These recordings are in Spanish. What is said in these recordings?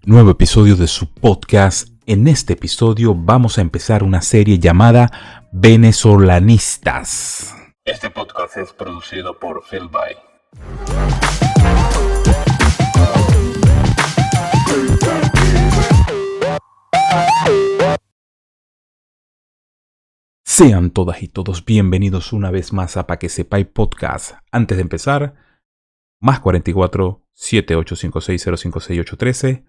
Nuevo episodio de su podcast. En este episodio vamos a empezar una serie llamada Venezolanistas. Este podcast es producido por Phil Bay. Sean todas y todos bienvenidos una vez más a Pa' que sepáis podcast. Antes de empezar, más 44 7856 056 813.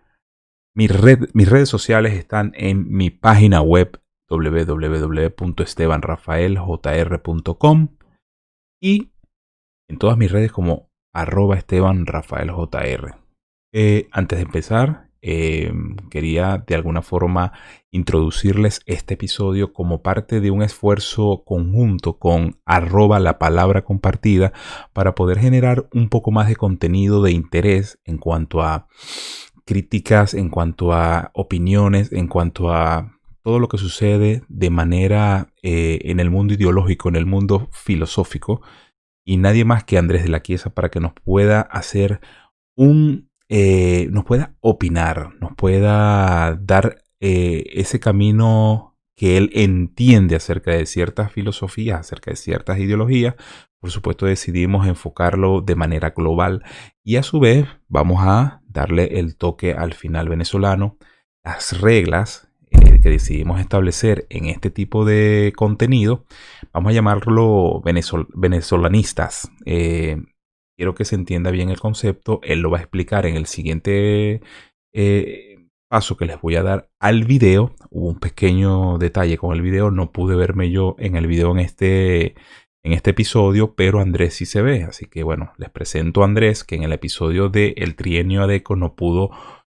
Mis redes sociales están en mi página web www.estebanrafaeljr.com y en todas mis redes como @estebanrafaeljr. Antes de empezar, quería de alguna forma introducirles este episodio como parte de un esfuerzo conjunto con @la palabra compartida para poder generar un poco más de contenido de interés en cuanto a críticas, en cuanto a opiniones, en cuanto a todo lo que sucede de manera en el mundo ideológico, en el mundo filosófico, y nadie más que Andrés de la Chiesa para que nos pueda hacer nos pueda opinar, nos pueda dar ese camino que él entiende acerca de ciertas filosofías, acerca de ciertas ideologías. Por supuesto, decidimos enfocarlo de manera global y a su vez vamos a darle el toque al final venezolano, las reglas que decidimos establecer en este tipo de contenido. Vamos a llamarlo venezolanistas. Quiero que se entienda bien el concepto. Él lo va a explicar en el siguiente paso que les voy a dar al video. Hubo un pequeño detalle con el video. No pude verme yo en el video en este episodio, pero Andrés sí se ve. Así que bueno, les presento a Andrés, que en el episodio de El Trienio Adeco no pudo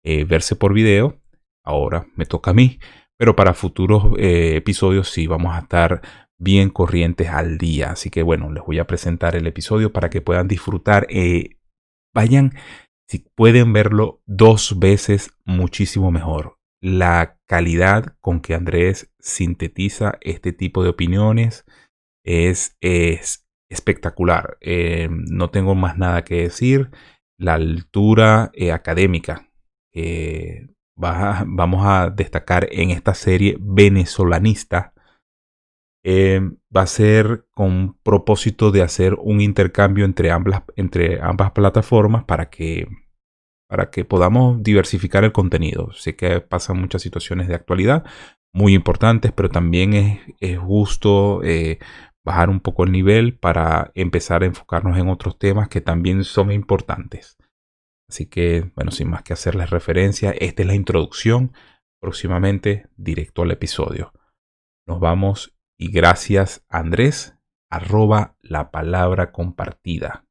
verse por video. Ahora me toca a mí. Pero para futuros episodios sí vamos a estar bien corrientes al día. Así que bueno, les voy a presentar el episodio para que puedan disfrutar. Vayan, si pueden verlo 2 veces, muchísimo mejor. La calidad con que Andrés sintetiza este tipo de opiniones es espectacular. No tengo más nada que decir. La altura académica vamos a destacar en esta serie venezolanista. Va a ser con propósito de hacer un intercambio entre ambas plataformas para que podamos diversificar el contenido. Sé que pasan muchas situaciones de actualidad muy importantes, pero también es justo bajar un poco el nivel para empezar a enfocarnos en otros temas que también son importantes. Así que, bueno, sin más que hacerles referencia, esta es la introducción. Próximamente, directo al episodio. Nos vamos y gracias, Andrés, @la palabra compartida.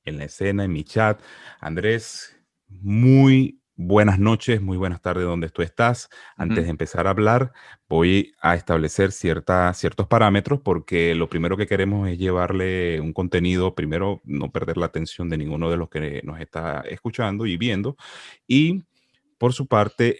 En la escena, en mi chat. Andrés, muy buenas noches, muy buenas tardes donde tú estás. Antes de empezar a hablar, voy a establecer ciertos parámetros porque lo primero que queremos es llevarle un contenido, primero no perder la atención de ninguno de los que nos está escuchando y viendo. Y por su parte,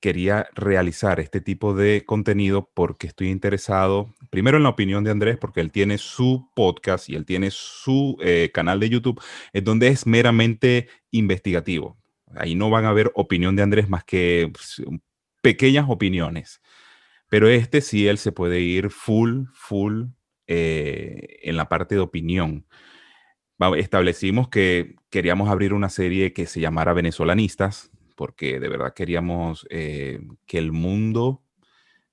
quería realizar este tipo de contenido porque estoy interesado, primero en la opinión de Andrés, porque él tiene su podcast y él tiene su canal de YouTube, en donde es meramente investigativo. Ahí no van a ver opinión de Andrés más que pequeñas opiniones. Pero este sí, él se puede ir full en la parte de opinión. Establecimos que queríamos abrir una serie que se llamara Venezolanistas, porque de verdad queríamos que el mundo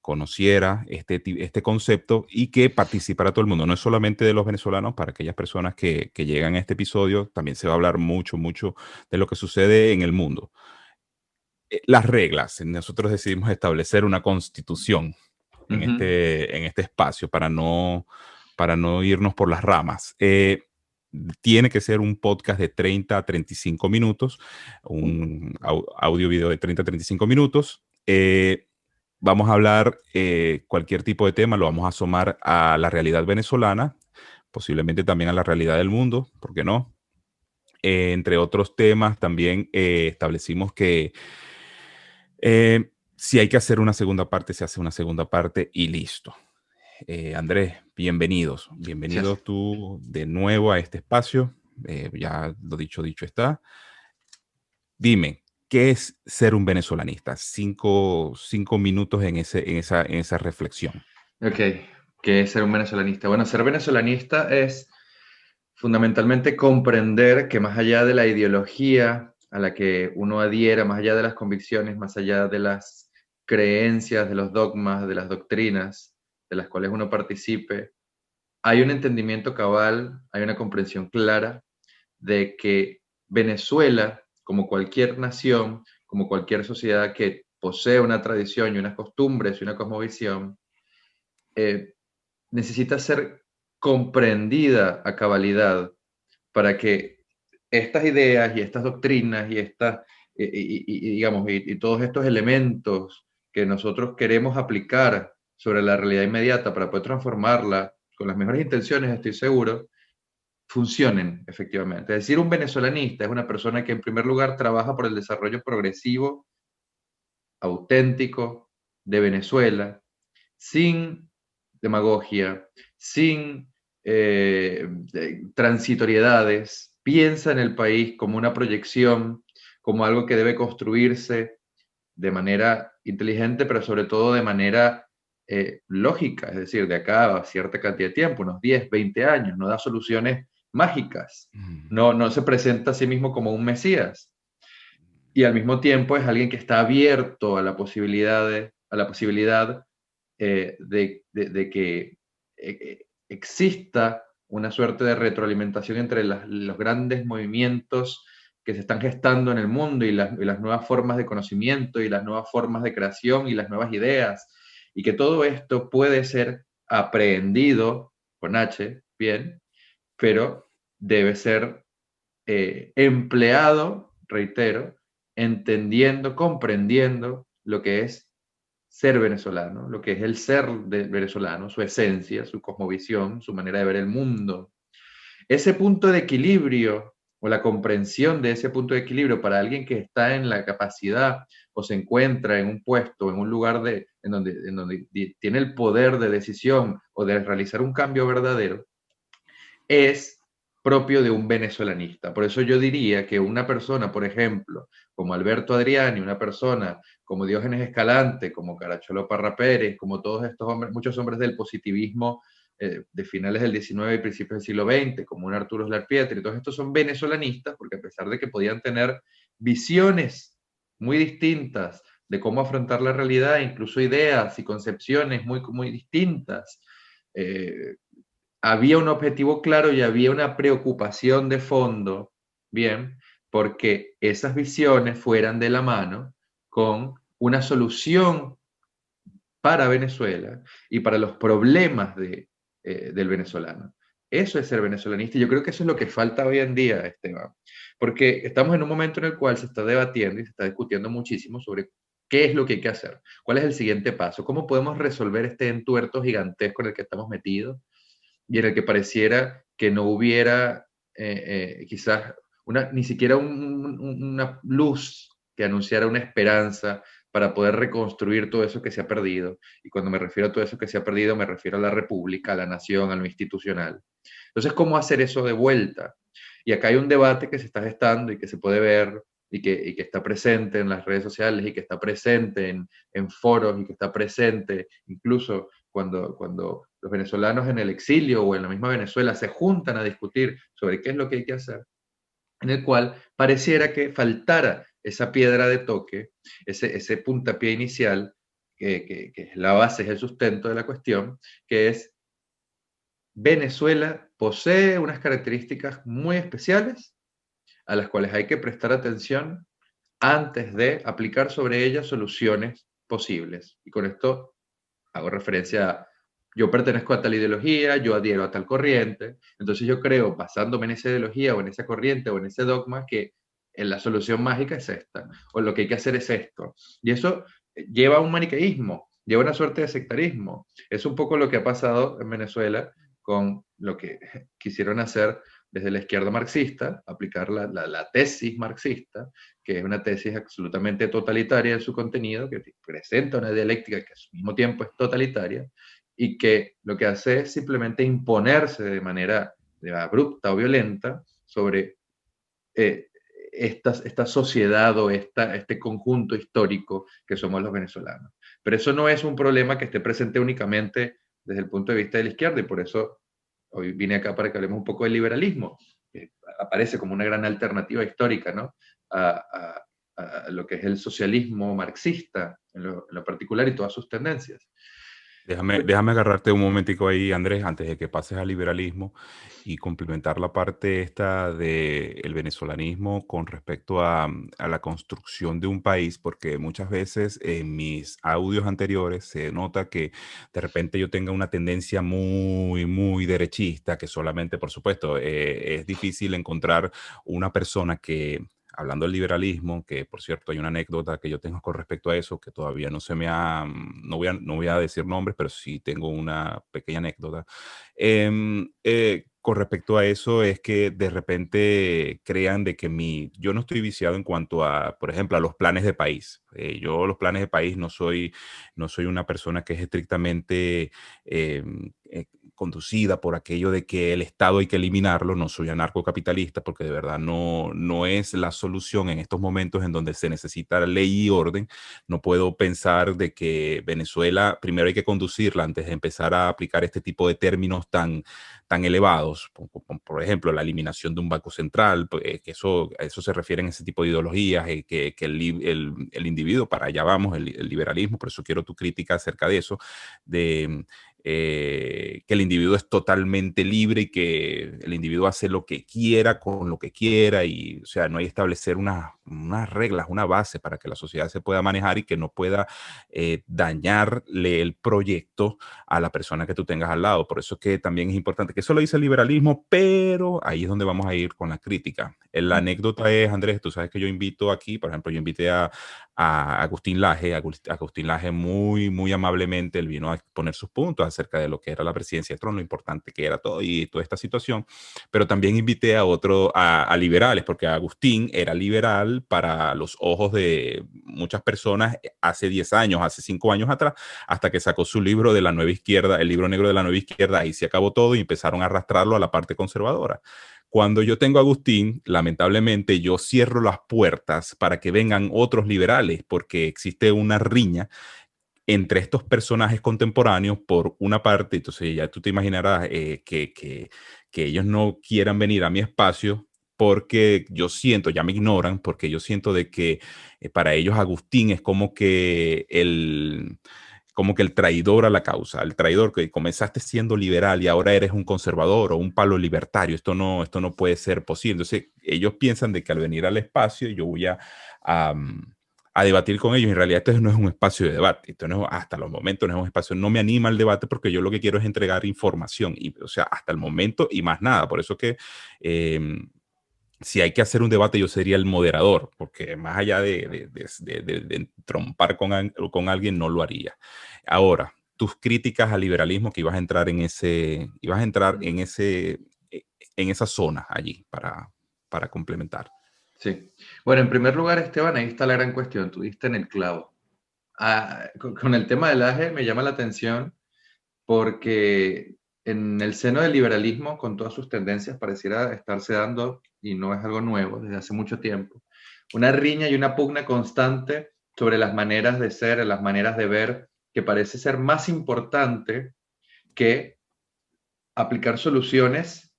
conociera este concepto y que participara todo el mundo. No es solamente de los venezolanos, para aquellas personas que llegan a este episodio, también se va a hablar mucho de lo que sucede en el mundo. Las reglas, nosotros decidimos establecer una constitución en este espacio para no irnos por las ramas. Tiene que ser un podcast de 30 a 35 minutos, un audio video de 30 a 35 minutos. Vamos a hablar cualquier tipo de tema, lo vamos a asomar a la realidad venezolana, posiblemente también a la realidad del mundo, ¿por qué no? Entre otros temas, también establecimos que si hay que hacer una segunda parte, se hace una segunda parte y listo. Andrés, bienvenidos. Bienvenido tú de nuevo a este espacio. Ya lo dicho está. dime, ¿qué es ser un venezolanista? Cinco minutos en esa reflexión. Ok, ¿qué es ser un venezolanista? Bueno, ser venezolanista es fundamentalmente comprender que más allá de la ideología a la que uno adhiera, más allá de las convicciones, más allá de las creencias, de los dogmas, de las doctrinas de las cuales uno participe, hay un entendimiento cabal, hay una comprensión clara de que Venezuela, como cualquier nación, como cualquier sociedad que posee una tradición y unas costumbres y una cosmovisión, eh, necesita ser comprendida a cabalidad para que estas ideas y estas doctrinas y, digamos, y todos estos elementos que nosotros queremos aplicar sobre la realidad inmediata para poder transformarla con las mejores intenciones, estoy seguro, funcionen efectivamente. Es decir, un venezolanista es una persona que en primer lugar trabaja por el desarrollo progresivo, auténtico de Venezuela, sin demagogia, sin transitoriedades, piensa en el país como una proyección, como algo que debe construirse de manera inteligente, pero sobre todo de manera lógica, es decir, de acá a cierta cantidad de tiempo, unos 10, 20 años, no da soluciones mágicas, Mm. no se presenta a sí mismo como un mesías, y al mismo tiempo es alguien que está abierto a la posibilidad de que exista una suerte de retroalimentación entre los grandes movimientos que se están gestando en el mundo y las nuevas formas de conocimiento y las nuevas formas de creación y las nuevas ideas, y que todo esto puede ser aprehendido con H, bien, pero debe ser empleado, reitero, entendiendo, comprendiendo lo que es ser venezolano, lo que es el ser venezolano, su esencia, su cosmovisión, su manera de ver el mundo. Ese punto de equilibrio o la comprensión de ese punto de equilibrio para alguien que está en la capacidad o se encuentra en un puesto, en un lugar en donde tiene el poder de decisión o de realizar un cambio verdadero, es propio de un venezolanista. Por eso yo diría que una persona, por ejemplo, como Alberto Adriani, una persona como Diógenes Escalante, como Caracciolo Parra Pérez, como todos estos hombres, muchos hombres del positivismo de finales del XIX y principios del siglo XX, como un Arturo Slarpietri, todos estos son venezolanistas, porque a pesar de que podían tener visiones muy distintas de cómo afrontar la realidad, incluso ideas y concepciones muy distintas, eh, había un objetivo claro y había una preocupación de fondo, bien, porque esas visiones fueran de la mano con una solución para Venezuela y para los problemas del venezolano. Eso es ser venezolanista y yo creo que eso es lo que falta hoy en día, Esteban, porque estamos en un momento en el cual se está debatiendo y se está discutiendo muchísimo sobre qué es lo que hay que hacer, cuál es el siguiente paso, cómo podemos resolver este entuerto gigantesco en el que estamos metidos y en el que pareciera que no hubiera quizás ni siquiera una luz que anunciara una esperanza para poder reconstruir todo eso que se ha perdido. Y cuando me refiero a todo eso que se ha perdido, me refiero a la república, a la nación, a lo institucional. Entonces, ¿cómo hacer eso de vuelta? Y acá hay un debate que se está gestando y que se puede ver y que está presente en las redes sociales y que está presente en foros y que está presente incluso cuando los venezolanos en el exilio o en la misma Venezuela se juntan a discutir sobre qué es lo que hay que hacer, en el cual pareciera que faltara esa piedra de toque, ese puntapié inicial, que es la base, es el sustento de la cuestión, que es Venezuela posee unas características muy especiales a las cuales hay que prestar atención antes de aplicar sobre ellas soluciones posibles. Y con esto hago referencia a, yo pertenezco a tal ideología, yo adhiero a tal corriente, entonces yo creo, basándome en esa ideología o en esa corriente o en ese dogma, que la solución mágica es esta, o lo que hay que hacer es esto. Y eso lleva a un maniqueísmo, lleva a una suerte de sectarismo. Es un poco lo que ha pasado en Venezuela con lo que quisieron hacer desde la izquierda marxista, aplicar la tesis marxista, que es una tesis absolutamente totalitaria en su contenido, que presenta una dialéctica que al mismo tiempo es totalitaria y que lo que hace es simplemente imponerse de manera abrupta o violenta sobre esta sociedad o este conjunto histórico que somos los venezolanos. Pero eso no es un problema que esté presente únicamente desde el punto de vista de la izquierda, y por eso hoy vine acá para que hablemos un poco del liberalismo, que aparece como una gran alternativa histórica, ¿no? A lo que es el socialismo marxista, en lo particular, y todas sus tendencias. Déjame agarrarte un momentico ahí, Andrés, antes de que pases al liberalismo y complementar la parte esta del venezolanismo con respecto a la construcción de un país, porque muchas veces en mis audios anteriores se nota que de repente yo tenga una tendencia muy, muy derechista, que solamente, por supuesto, es difícil encontrar una persona que hablando del liberalismo, que por cierto hay una anécdota que yo tengo con respecto a eso, que todavía no se me ha, no voy a decir nombres, pero sí tengo una pequeña anécdota. Con respecto a eso es que de repente crean de que yo no estoy viciado en cuanto a, por ejemplo, a los planes de país. Yo los planes de país no soy una persona que es estrictamente conducida por aquello de que el Estado hay que eliminarlo. No soy anarcocapitalista porque de verdad no es la solución en estos momentos en donde se necesita ley y orden. No puedo pensar de que Venezuela primero hay que conducirla antes de empezar a aplicar este tipo de términos tan elevados, por ejemplo, la eliminación de un banco central, que a eso se refieren ese tipo de ideologías, que el individuo, para allá vamos, el liberalismo, por eso quiero tu crítica acerca de eso, de que el individuo es totalmente libre y que el individuo hace lo que quiera con lo que quiera y, o sea, no hay que establecer unas reglas, una base para que la sociedad se pueda manejar y que no pueda dañarle el proyecto a la persona que tú tengas al lado. Por eso es que también es importante, que eso lo dice el liberalismo, pero ahí es donde vamos a ir con la crítica. La anécdota es, Andrés, tú sabes que yo invito aquí, por ejemplo, yo invité a Agustín Laje. Agustín Laje muy, muy amablemente, él vino a poner sus puntos acerca de lo que era la presidencia de Trump, lo importante que era todo y toda esta situación, pero también invité a liberales, porque Agustín era liberal para los ojos de muchas personas hace 10 años, hace 5 años atrás, hasta que sacó su libro de la nueva izquierda, el libro negro de la nueva izquierda, ahí se acabó todo y empezaron a arrastrarlo a la parte conservadora. Cuando yo tengo a Agustín, lamentablemente yo cierro las puertas para que vengan otros liberales, porque existe una riña entre estos personajes contemporáneos por una parte. Entonces ya tú te imaginarás que ellos no quieran venir a mi espacio porque yo siento, ya me ignoran, porque yo siento de que para ellos Agustín es como que el traidor a la causa, el traidor que comenzaste siendo liberal y ahora eres un conservador o un palo libertario. Esto no puede ser posible. Entonces ellos piensan de que al venir al espacio yo voy a, a debatir con ellos. En realidad esto no es un espacio de debate. Esto no, hasta los momentos no es un espacio. No me anima el debate porque yo lo que quiero es entregar información. Y, o sea, hasta el momento y más nada. Por eso que si hay que hacer un debate, yo sería el moderador, porque más allá de trompar con alguien, no lo haría. Ahora, tus críticas al liberalismo, que ibas a entrar en esa zona allí para complementar. Sí. Bueno, en primer lugar, Esteban, ahí está la gran cuestión. Tú diste en el clavo. Con el tema del AGE me llama la atención porque en el seno del liberalismo, con todas sus tendencias, pareciera estarse dando, y no es algo nuevo, desde hace mucho tiempo, una riña y una pugna constante sobre las maneras de ser, las maneras de ver, que parece ser más importante que aplicar soluciones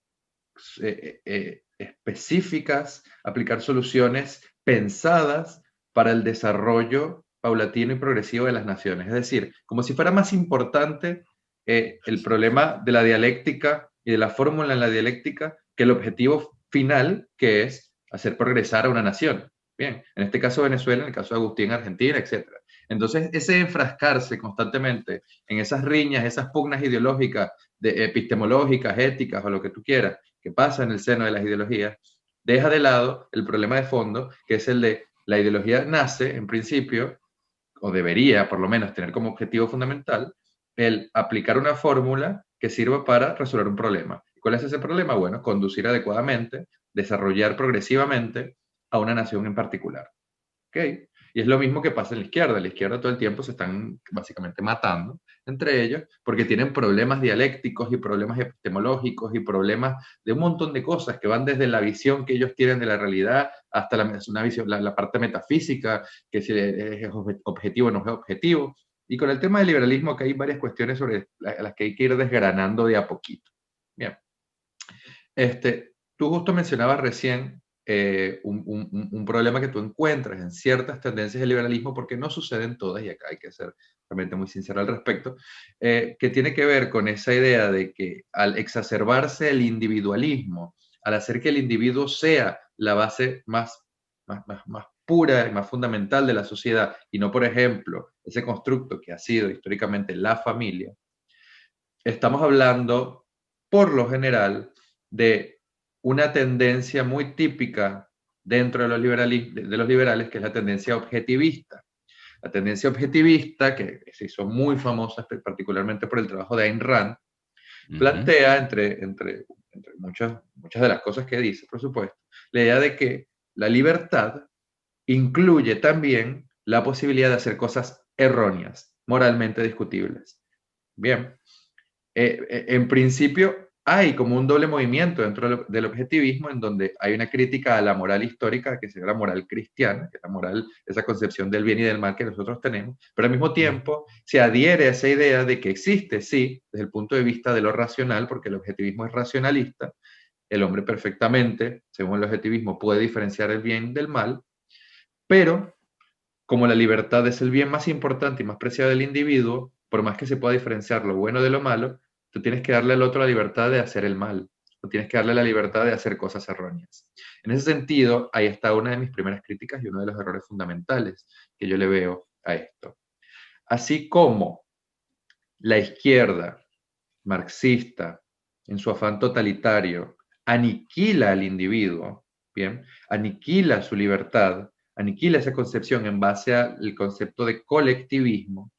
específicas, aplicar soluciones pensadas para el desarrollo paulatino y progresivo de las naciones. Es decir, como si fuera más importante el problema de la dialéctica y de la fórmula en la dialéctica que el objetivo final, que es hacer progresar a una nación. Bien, en este caso Venezuela, en el caso de Agustín, Argentina, etc. Entonces, ese enfrascarse constantemente en esas riñas, esas pugnas ideológicas, epistemológicas, éticas o lo que tú quieras, que pasa en el seno de las ideologías, deja de lado el problema de fondo, que es el de la ideología nace, en principio, o debería por lo menos tener como objetivo fundamental, el aplicar una fórmula que sirva para resolver un problema. ¿Cuál es ese problema? Bueno, conducir adecuadamente, desarrollar progresivamente a una nación en particular. ¿Ok? Y es lo mismo que pasa en la izquierda. En la izquierda todo el tiempo se están básicamente matando entre ellos porque tienen problemas dialécticos y problemas epistemológicos y problemas de un montón de cosas que van desde la visión que ellos tienen de la realidad hasta una visión, la parte metafísica, que si es objetivo o no es objetivo. Y con el tema del liberalismo, que hay varias cuestiones sobre las que hay que ir desgranando de a poquito. Bien. Tú justo mencionabas recién un problema que tú encuentras en ciertas tendencias del liberalismo, porque no suceden todas, y acá hay que ser realmente muy sincero al respecto, que tiene que ver con esa idea de que al exacerbarse el individualismo, al hacer que el individuo sea la base más pura y más fundamental de la sociedad, y no, por ejemplo, ese constructo que ha sido históricamente la familia, estamos hablando, por lo general, de una tendencia muy típica dentro de los liberales, que es la tendencia objetivista. La tendencia objetivista, que se hizo muy famosa particularmente por el trabajo de Ayn Rand, plantea, entre muchas de las cosas que dice, por supuesto, la idea de que la libertad incluye también la posibilidad de hacer cosas erróneas, moralmente discutibles. Bien, en principio hay como un doble movimiento dentro del objetivismo, en donde hay una crítica a la moral histórica, que sería la moral cristiana, que es la moral, esa concepción del bien y del mal que nosotros tenemos, pero al mismo tiempo se adhiere a esa idea de que existe, sí, desde el punto de vista de lo racional, porque el objetivismo es racionalista, el hombre perfectamente, según el objetivismo, puede diferenciar el bien del mal, pero como la libertad es el bien más importante y más preciado del individuo, por más que se pueda diferenciar lo bueno de lo malo, tú tienes que darle al otro la libertad de hacer el mal, o tienes que darle la libertad de hacer cosas erróneas. En ese sentido, ahí está una de mis primeras críticas y uno de los errores fundamentales que yo le veo a esto. Así como la izquierda marxista, en su afán totalitario, aniquila al individuo, ¿bien? Aniquila su libertad, aniquila esa concepción en base al concepto de colectivismo,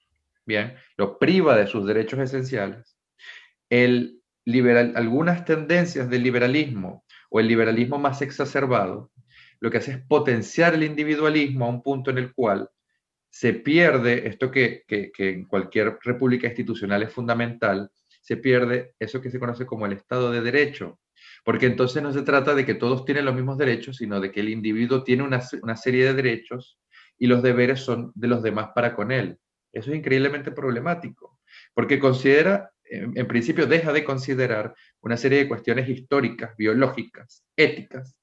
¿bien? Lo priva de sus derechos esenciales. Algunas tendencias del liberalismo o el liberalismo más exacerbado, lo que hace es potenciar el individualismo a un punto en el cual se pierde esto que en cualquier república institucional es fundamental, se pierde eso que se conoce como el Estado de Derecho, porque entonces no se trata de que todos tienen los mismos derechos, sino de que el individuo tiene una serie de derechos y los deberes son de los demás para con él. Eso es increíblemente problemático, porque considera, en principio deja de considerar una serie de cuestiones históricas, biológicas, éticas,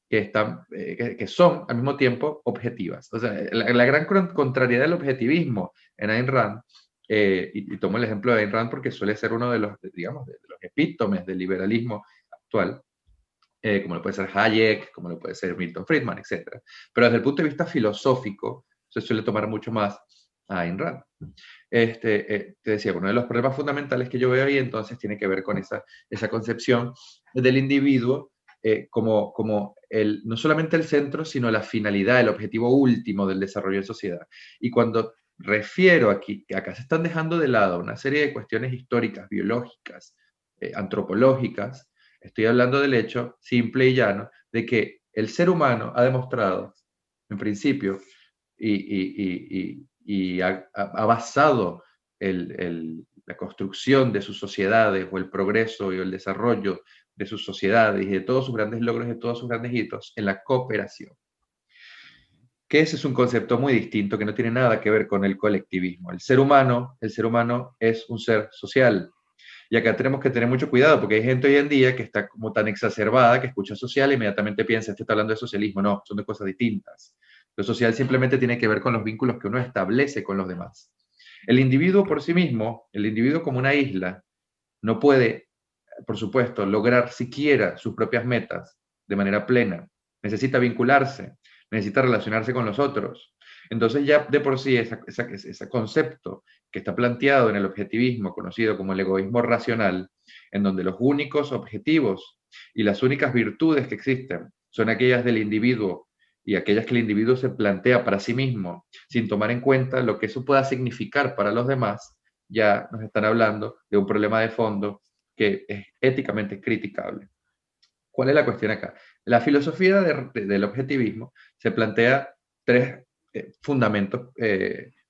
que son al mismo tiempo objetivas. O sea, la gran contrariedad del objetivismo en Ayn Rand, y tomo el ejemplo de Ayn Rand porque suele ser uno de los, digamos, de los epítomes del liberalismo actual, como lo puede ser Hayek, como lo puede ser Milton Friedman, etc. Pero desde el punto de vista filosófico, se suele tomar mucho más a Ayn Rand. Te decía, uno de los problemas fundamentales que yo veo ahí entonces tiene que ver con esa concepción del individuo como no solamente el centro, sino la finalidad, el objetivo último del desarrollo de sociedad. Y cuando refiero aquí, que acá se están dejando de lado una serie de cuestiones históricas, biológicas, antropológicas, estoy hablando del hecho simple y llano de que el ser humano ha demostrado, en principio, y ha basado la construcción de sus sociedades o el progreso y el desarrollo de sus sociedades y de todos sus grandes logros, de todos sus grandes hitos, en la cooperación. Que ese es un concepto muy distinto que no tiene nada que ver con el colectivismo. El ser humano es un ser social. Y acá tenemos que tener mucho cuidado porque hay gente hoy en día que está como tan exacerbada que escucha social e inmediatamente piensa, este está hablando de socialismo. No, son de cosas distintas. Lo social simplemente tiene que ver con los vínculos que uno establece con los demás. El individuo por sí mismo, el individuo como una isla, no puede, por supuesto, lograr siquiera sus propias metas de manera plena. Necesita vincularse, necesita relacionarse con los otros. Entonces ya de por sí ese concepto que está planteado en el objetivismo, conocido como el egoísmo racional, en donde los únicos objetivos y las únicas virtudes que existen son aquellas del individuo y aquellas que el individuo se plantea para sí mismo, sin tomar en cuenta lo que eso pueda significar para los demás, ya nos están hablando de un problema de fondo que es éticamente criticable. ¿Cuál es la cuestión acá? La filosofía del objetivismo se plantea tres fundamentos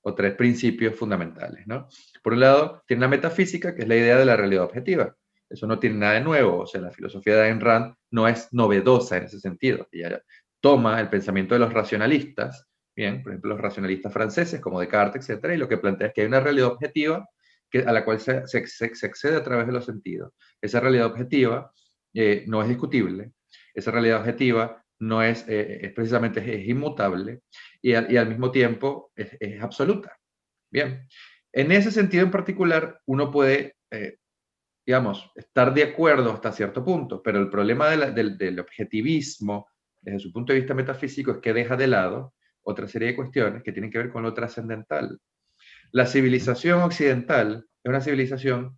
o tres principios fundamentales, ¿no? Por un lado, tiene la metafísica, que es la idea de la realidad objetiva. Eso no tiene nada de nuevo, o sea, la filosofía de Ayn Rand no es novedosa en ese sentido. Ella toma el pensamiento de los racionalistas, bien, por ejemplo, los racionalistas franceses como Descartes, etcétera, y lo que plantea es que hay una realidad objetiva a la cual se accede a través de los sentidos. Esa realidad objetiva no es discutible, esa realidad objetiva no es precisamente es inmutable y al mismo tiempo es absoluta. Bien, en ese sentido en particular, uno puede, digamos, estar de acuerdo hasta cierto punto, pero el problema del objetivismo, desde su punto de vista metafísico, es que deja de lado otra serie de cuestiones que tienen que ver con lo trascendental. La civilización occidental es una civilización,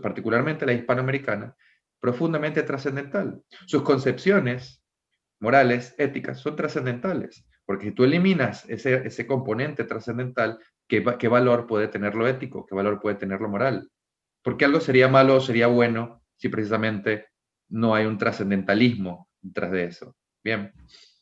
particularmente la hispanoamericana, profundamente trascendental. Sus concepciones morales, éticas, son trascendentales, porque si tú eliminas ese componente trascendental, ¿qué valor puede tener lo ético? ¿Qué valor puede tener lo moral? Porque algo sería malo o sería bueno si precisamente no hay un trascendentalismo detrás de eso. Bien,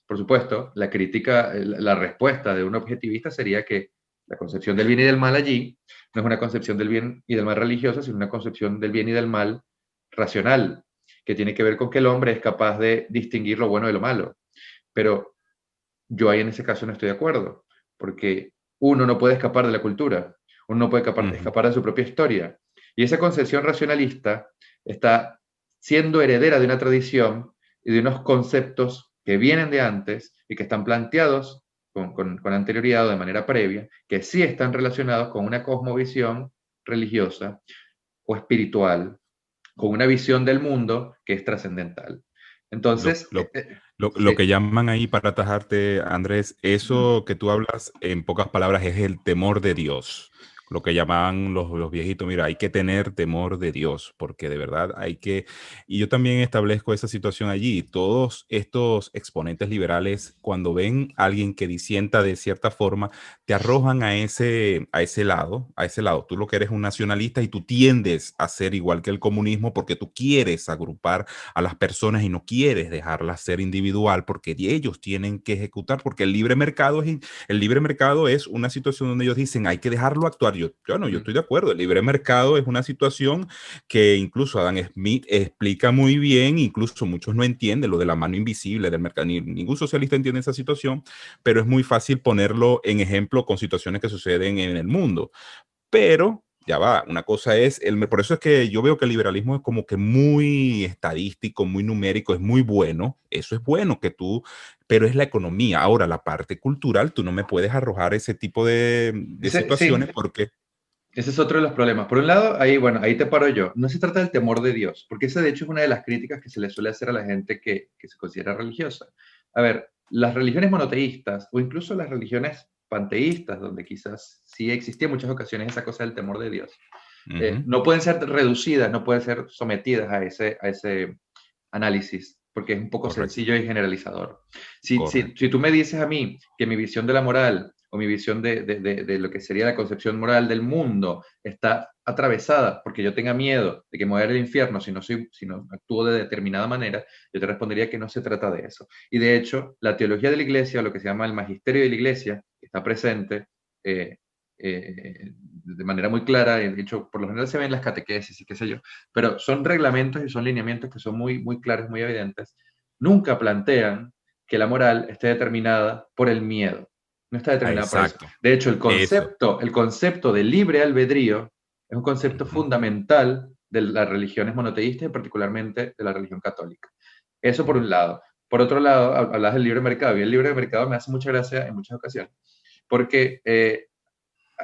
por supuesto, la crítica, la respuesta de un objetivista sería que la concepción del bien y del mal allí no es una concepción del bien y del mal religiosa, sino una concepción del bien y del mal racional, que tiene que ver con que el hombre es capaz de distinguir lo bueno de lo malo. Pero yo ahí en ese caso no estoy de acuerdo, porque uno no puede escapar de la cultura, uno no puede escapar de su propia historia. Y esa concepción racionalista está siendo heredera de una tradición y de unos conceptos que vienen de antes y que están planteados con anterioridad o de manera previa, que sí están relacionados con una cosmovisión religiosa o espiritual, con una visión del mundo que es trascendental. Lo, Entonces, lo, lo sí. que llaman ahí para atajarte, Andrés, eso que tú hablas, en pocas palabras, es el temor de Dios. Lo que llamaban los viejitos, mira, hay que tener temor de Dios, porque de verdad hay que... Y yo también establezco esa situación allí. Todos estos exponentes liberales, cuando ven a alguien que disienta de cierta forma, te arrojan a ese lado, a ese lado. Tú lo que eres un nacionalista y tú tiendes a ser igual que el comunismo porque tú quieres agrupar a las personas y no quieres dejarlas ser individual porque ellos tienen que ejecutar, porque el libre mercado es una situación donde ellos dicen hay que dejarlo actuar. Yo no, yo estoy de acuerdo. El libre mercado es una situación que incluso Adam Smith explica muy bien, incluso muchos no entienden lo de la mano invisible del mercado, ningún socialista entiende esa situación, pero es muy fácil ponerlo en ejemplo con situaciones que suceden en el mundo. Pero ya va, una cosa es, por eso es que yo veo que el liberalismo es como que muy estadístico, muy numérico, es muy bueno, eso es bueno que tú, pero es la economía. Ahora, la parte cultural, tú no me puedes arrojar ese tipo de Sí, situaciones porque... ese es otro de los problemas. Por un lado, ahí, bueno, ahí te paro yo. No se trata del temor de Dios, porque esa de hecho es una de las críticas que se le suele hacer a la gente que se considera religiosa. A ver, las religiones monoteístas o incluso las religiones panteístas, donde quizás sí existía en muchas ocasiones esa cosa del temor de Dios, Ujú, no pueden ser reducidas, no pueden ser sometidas a ese análisis, porque es un poco correcto, sencillo y generalizador. Si correcto. tú me dices a mí que mi visión de la moral o mi visión de lo que sería la concepción moral del mundo está atravesada porque yo tenga miedo de que me vaya al infierno si no actúo de determinada manera, yo te respondería que no se trata de eso. Y de hecho, la teología de la iglesia, lo que se llama el magisterio de la iglesia, que está presente eh, de manera muy clara, de hecho, por lo general se ven en las catequesis y qué sé yo, pero son reglamentos y son lineamientos que son muy claros, muy evidentes. Nunca plantean que la moral esté determinada por el miedo. No está Ah, determinada por eso. exacto, De hecho, eso. el concepto de libre albedrío es un concepto Ujú, fundamental de las religiones monoteístas y particularmente de la religión católica. Eso por ujú. un lado. Por otro lado, hablas del libre mercado y el libre mercado me hace mucha gracia en muchas ocasiones porque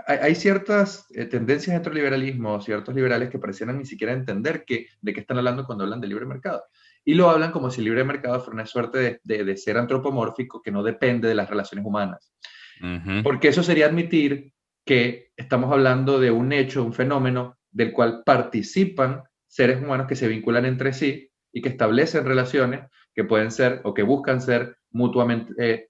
hay ciertas tendencias dentro del liberalismo, ciertos liberales que parecieran ni siquiera entender de qué están hablando cuando hablan de libre mercado. Y lo hablan como si el libre mercado fuera una suerte de ser antropomórfico que no depende de las relaciones humanas. Ujú. Porque eso sería admitir que estamos hablando de un hecho, un fenómeno del cual participan seres humanos que se vinculan entre sí y que establecen relaciones que pueden ser o que buscan ser mutuamente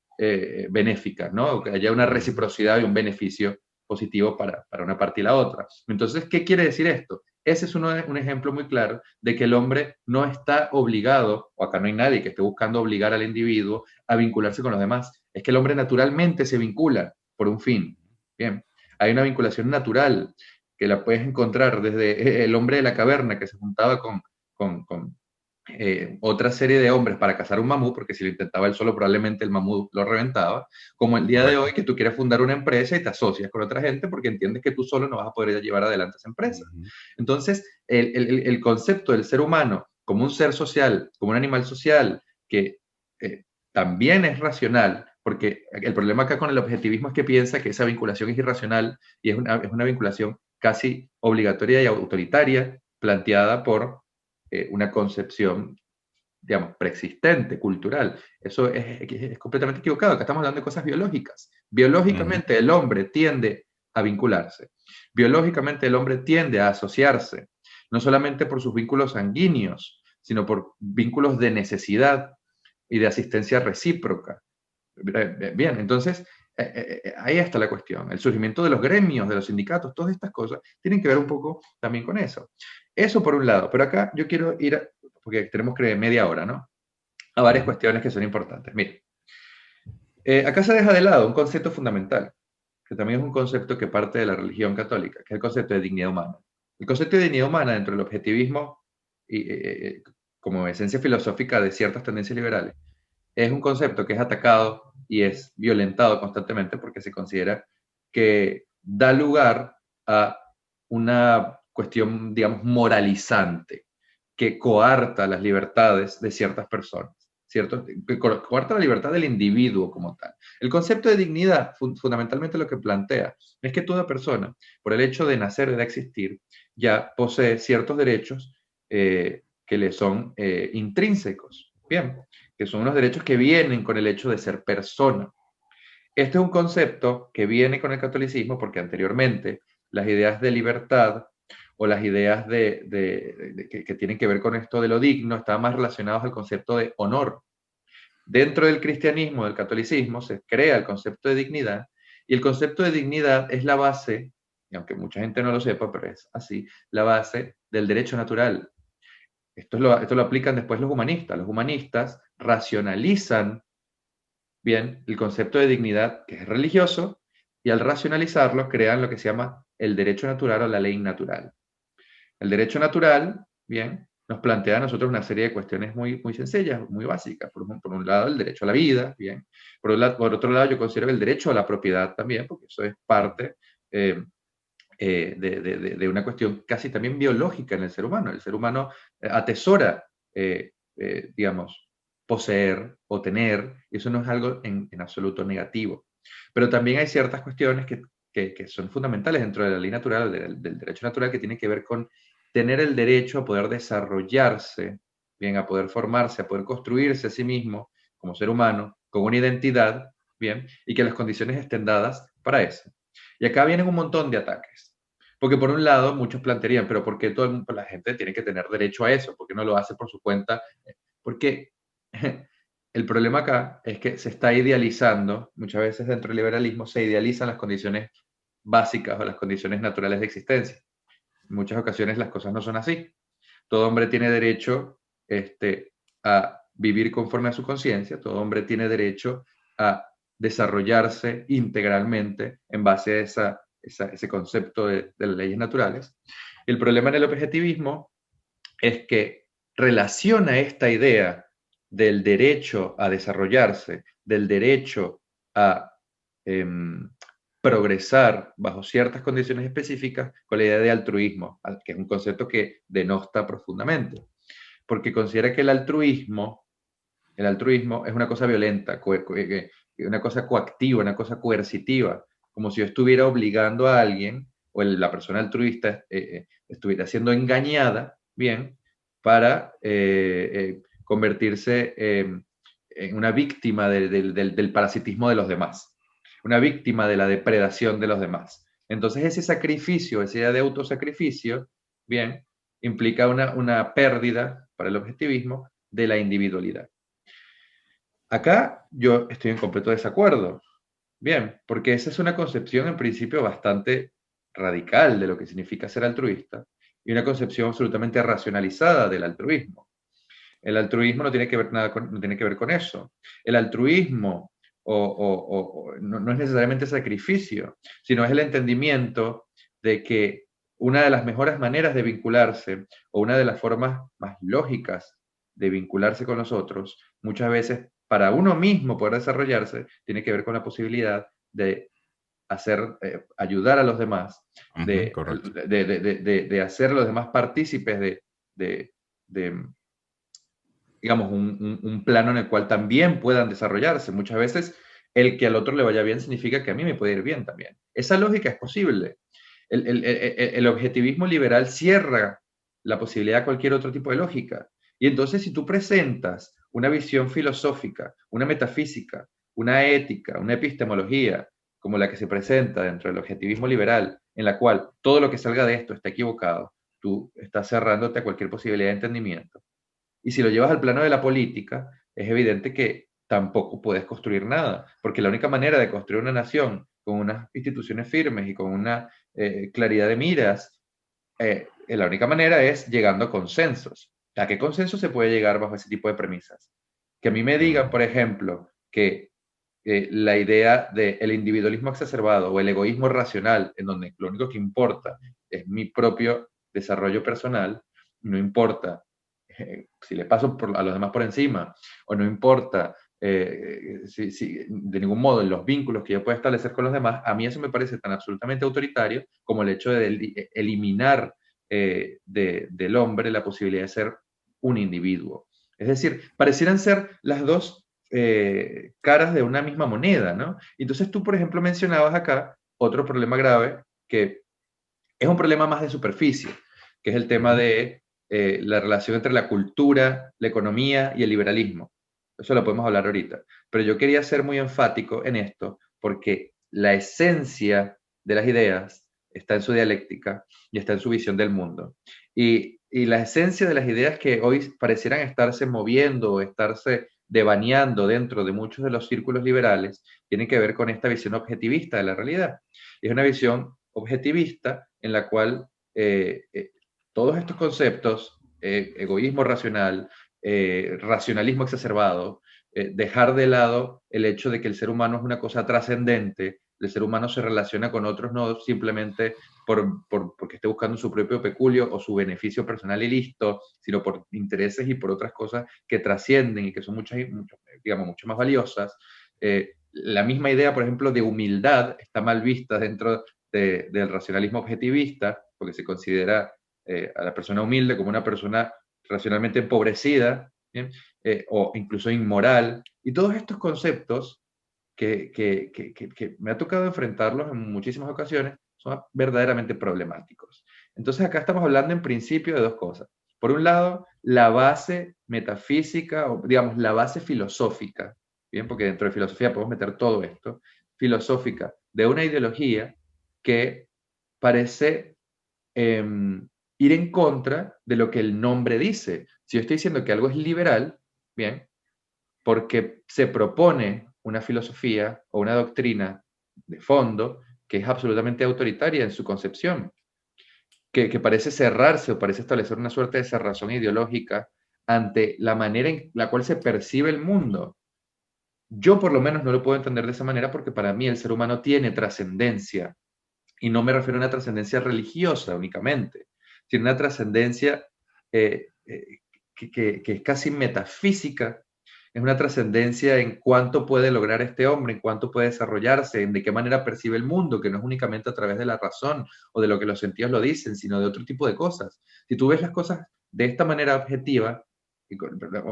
benéficas, ¿no? O que haya una Ujú. reciprocidad y un beneficio positivo para una parte y la otra. Entonces, ¿qué quiere decir esto? Ese es un ejemplo muy claro de que el hombre no está obligado, o acá no hay nadie que esté buscando obligar al individuo a vincularse con los demás. Es que el hombre naturalmente se vincula por un fin. Bien, hay una vinculación natural que la puedes encontrar desde el hombre de la caverna que se juntaba con otra serie de hombres para cazar un mamut, porque si lo intentaba él solo probablemente el mamut lo reventaba, como el día de hoy Correcto. que tú quieres fundar una empresa y te asocias con otra gente porque entiendes que tú solo no vas a poder llevar adelante esa empresa. Ujú. Entonces, el concepto del ser humano como un ser social, como un animal social, que también es racional, porque el problema acá con el objetivismo es que piensa que esa vinculación es irracional y es una vinculación casi obligatoria y autoritaria planteada por una concepción, digamos, preexistente, cultural. Eso es completamente equivocado. Acá estamos hablando de cosas biológicas. Ujú. Biológicamente el hombre tiende a vincularse. Biológicamente el hombre tiende a asociarse, no solamente por sus vínculos sanguíneos, sino por vínculos de necesidad y de asistencia recíproca. Bien, entonces ahí está la cuestión. El surgimiento de los gremios, de los sindicatos, todas estas cosas tienen que ver un poco también con eso. Eso por un lado, pero acá yo quiero ir, porque tenemos que media hora, ¿no? A varias Ujú. cuestiones que son importantes. Mire, acá se deja de lado un concepto fundamental, que también es un concepto que parte de la religión católica, que es el concepto de dignidad humana. El concepto de dignidad humana dentro del objetivismo y, como esencia filosófica de ciertas tendencias liberales, es un concepto que es atacado y es violentado constantemente porque se considera que da lugar a una cuestión, digamos, moralizante, que coarta las libertades de ciertas personas, ¿cierto? Que coarta la libertad del individuo como tal. El concepto de dignidad, fundamentalmente lo que plantea, es que toda persona, por el hecho de nacer y de existir, ya posee ciertos derechos que le son intrínsecos. Bien, que son unos derechos que vienen con el hecho de ser persona. Este es un concepto que viene con el catolicismo porque anteriormente las ideas de libertad o las ideas que tienen que ver con esto de lo digno estaban más relacionados al concepto de honor. Dentro del cristianismo, del catolicismo, se crea el concepto de dignidad y el concepto de dignidad es la base, y aunque mucha gente no lo sepa, pero es así, la base del derecho natural. Esto lo aplican después los humanistas. Los humanistas racionalizan bien el concepto de dignidad, que es religioso, y al racionalizarlo crean lo que se llama el derecho natural o la ley natural. El derecho natural, bien, nos plantea a nosotros una serie de cuestiones muy, muy sencillas, muy básicas. Por un lado, el derecho a la vida, bien. Por otro lado, yo considero el derecho a la propiedad también, porque eso es parte de una cuestión casi también biológica en el ser humano. El ser humano atesora, digamos, poseer o tener, y eso no es algo en absoluto negativo. Pero también hay ciertas cuestiones que son fundamentales dentro de la ley natural, del derecho natural, que tienen que ver con tener el derecho a poder desarrollarse, bien, a poder formarse, a poder construirse a sí mismo como ser humano, con una identidad, bien, y que las condiciones estén dadas para eso. Y acá vienen un montón de ataques. Porque por un lado, muchos plantearían, pero ¿por qué la gente tiene que tener derecho a eso? ¿Por qué no lo hace por su cuenta? Porque el problema acá es que se está idealizando, muchas veces dentro del liberalismo se idealizan las condiciones básicas o las condiciones naturales de existencia. En muchas ocasiones las cosas no son así. Todo hombre tiene derecho a vivir conforme a su conciencia, todo hombre tiene derecho a desarrollarse integralmente en base a ese concepto de las leyes naturales. El problema en el objetivismo es que relaciona esta idea del derecho a desarrollarse, del derecho a progresar bajo ciertas condiciones específicas con la idea de altruismo, que es un concepto que denosta profundamente, porque considera que el altruismo es una cosa violenta, una cosa coactiva, una cosa coercitiva, como si yo estuviera obligando a alguien o la persona altruista estuviera siendo engañada, bien, para convertirse en una víctima del parasitismo de los demás, una víctima de la depredación de los demás. Entonces ese sacrificio, esa idea de autosacrificio, bien, implica una pérdida para el objetivismo de la individualidad. Acá yo estoy en completo desacuerdo. Bien, porque esa es una concepción en principio bastante radical de lo que significa ser altruista y una concepción absolutamente racionalizada del altruismo. El altruismo no tiene que ver, no tiene que ver con eso. El altruismo no es necesariamente sacrificio, sino es el entendimiento de que una de las mejores maneras de vincularse o una de las formas más lógicas de vincularse con los otros, muchas veces para uno mismo poder desarrollarse, tiene que ver con la posibilidad de ayudar a los demás, Correcto. de hacer a los demás partícipes de, de, digamos, un plano en el cual también puedan desarrollarse. Muchas veces el que al otro le vaya bien significa que a mí me puede ir bien también. Esa lógica es posible. El objetivismo liberal cierra la posibilidad a cualquier otro tipo de lógica. Y entonces si tú presentas una visión filosófica, una metafísica, una ética, una epistemología, como la que se presenta dentro del objetivismo liberal, en la cual todo lo que salga de esto está equivocado, tú estás cerrándote a cualquier posibilidad de entendimiento. Y si lo llevas al plano de la política, es evidente que tampoco puedes construir nada, porque la única manera de construir una nación con unas instituciones firmes y con una claridad de miras, la única manera es llegando a consensos. ¿A qué consenso se puede llegar bajo ese tipo de premisas? Que a mí me digan, por ejemplo, que la idea del individualismo exacerbado o el egoísmo racional, en donde lo único que importa es mi propio desarrollo personal, no importa si le paso a los demás por encima, o no importa de ningún modo en los vínculos que yo pueda establecer con los demás, a mí eso me parece tan absolutamente autoritario como el hecho de eliminar del hombre la posibilidad de ser un individuo. Es decir, parecieran ser las dos caras de una misma moneda, ¿no? Entonces tú, por ejemplo, mencionabas acá otro problema grave que es un problema más de superficie, que es el tema de la relación entre la cultura, la economía y el liberalismo. Eso lo podemos hablar ahorita. Pero yo quería ser muy enfático en esto porque la esencia de las ideas está en su dialéctica y está en su visión del mundo. Y la esencia de las ideas que hoy parecieran estarse moviendo o estarse devaneando dentro de muchos de los círculos liberales tiene que ver con esta visión objetivista de la realidad. Es una visión objetivista en la cual todos estos conceptos, egoísmo racional, racionalismo exacerbado, dejar de lado el hecho de que el ser humano es una cosa trascendente, el ser humano se relaciona con otros no simplemente porque esté buscando su propio peculio o su beneficio personal y listo, sino por intereses y por otras cosas que trascienden y que son digamos, mucho más valiosas. La misma idea, por ejemplo, de humildad está mal vista dentro del racionalismo objetivista, porque se considera a la persona humilde como una persona racionalmente empobrecida, o incluso inmoral. Y todos estos conceptos que me ha tocado enfrentarlos en muchísimas ocasiones son verdaderamente problemáticos. Entonces acá estamos hablando en principio de dos cosas. Por un lado, la base metafísica, o digamos, la base filosófica, bien, porque dentro de filosofía podemos meter todo esto, filosófica de una ideología que parece ir en contra de lo que el nombre dice. Si yo estoy diciendo que algo es liberal, bien, porque se propone una filosofía o una doctrina de fondo que es absolutamente autoritaria en su concepción, que parece cerrarse o parece establecer una suerte de cerrazón ideológica ante la manera en la cual se percibe el mundo. Yo por lo menos no lo puedo entender de esa manera porque para mí el ser humano tiene trascendencia y no me refiero a una trascendencia religiosa únicamente, sino una trascendencia que es casi metafísica. Es una trascendencia en cuánto puede lograr este hombre, en cuánto puede desarrollarse, en de qué manera percibe el mundo, que no es únicamente a través de la razón o de lo que los sentidos lo dicen, sino de otro tipo de cosas. Si tú ves las cosas de esta manera objetiva,